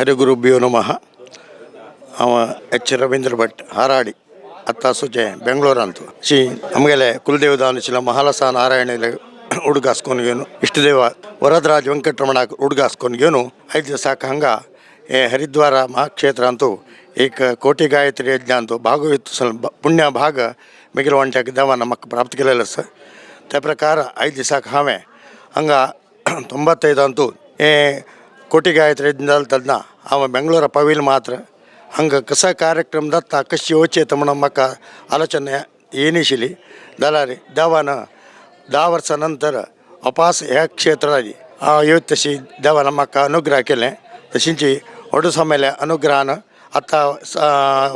हरिगुरुभ्यो नमः. ಅವ ಎಚ್ ರವೀಂದ್ರ ಭಟ್ ಹಾರಾಡಿ ಅತ್ತಾಸುಚೆ ಬೆಂಗಳೂರಂತು ಶ್ರೀ ನಮಗೆಲೆ ಕುಲದೇವದಾನುಶಿಲ ಮಹಾಲಸ ನಾರಾಯಣ ಹುಡುಗಾಸ್ಕೊನ್ಗೇನು ಇಷ್ಟದೇವ ವರದರಾಜ ವೆಂಕಟರಮಣ ಹುಡುಗಾಸ್ಕೊನ್ಗೇನು 5 ದಿವಸ ಹಂಗ ಹರಿದ್ವಾರ ಮಹಾಕ್ಷೇತ್ರ ಅಂತೂ ಏಕ ಕೋಟಿ ಗಾಯತ್ರಿ ಯಜ್ಞ ಅಂತೂ ಭಾಗವಹಿತ ಸ್ವಲ್ಪ ಪುಣ್ಯ ಭಾಗ ಮಿಗಿಲು ವಂಚಾಕಿದ್ದವ ನಮಕ್ ಪ್ರಾಪ್ತಿ ಕೇಳಲ್ಲ ಸರ್ त्या प्रकार 5 ದಿವಸ ಹಾವೆ ಹಂಗ 95 ಅಂತೂ ಕೋಟಿ ಗಾಯತ್ರಿ ಯಜ್ಞ ತದ್ನ ಅವ ಬೆಂಗಳೂರ ಪವಿಲ್ ಮಾತ್ರ ಹಂಗೆ ಕಸ ಕಾರ್ಯಕ್ರಮ ದತ್ತ ಕशी ಓಚೆ ತಮ್ಮ ಮಕ್ಕ ಆಲೋಚನೆ ಏನಿशिली दलारी देवानं 10 वर्षानंतर अपास ह्या क्षेत्राची येत तशी देवानं म्हाका अनुग्रह केले तशींची व्हडू स्वामेल्या अनुग्रहानं आता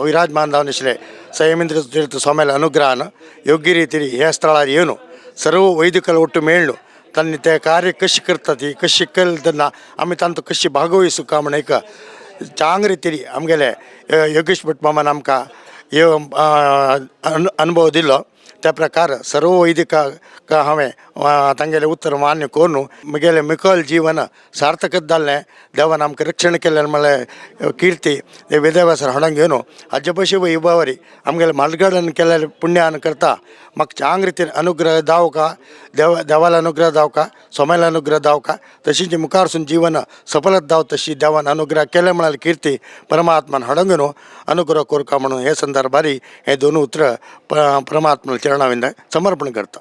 विराजमान जावन आशिल्ले संयमेंद्र तीर्थ स्वामेल्या अनुग्रहानं योग्य रितीन ह्या स्थळार येवन सर्व वैदिकाला ಒಟ್ಟು मेळणू त्यांनी ते कार्य कशी करतात ही कशी केलं त्यांना आम्ही तांतो कशी भागवहिसू का म्हण एक चांग रितीन आमगेले योगेश भट मामान आमकां हे अनुभव दिलो त्या प्रकार सर्व वैदिका हांवें तांगेलें उत्तर मान्य करून म्हगेलें मिकल जीवन सार्थक जाल्लें देवान आमकां रक्षण केलें म्हणल्यार किर्ती हे वेदव्यासार हाडून घेवन हाजे पयशे वैभवारी आमगेलें मालगडान केलेलें पुण्यान करता म्हाका चांग रितीन अनुग्रह जावं का देवाला अनुग्रह जावं का सोम्याला अनुग्रह जावं का तशींच मुखारसून जीवन सफलत जावं तशी देवान अनुग्रह केलें म्हणाल किर्ती परमात्मान हाडून घेवन अनुग्रह करूं का म्हणून हे संदर्भारी हे दोन उतर परमात्मा चरणाविंद समर्पण करता.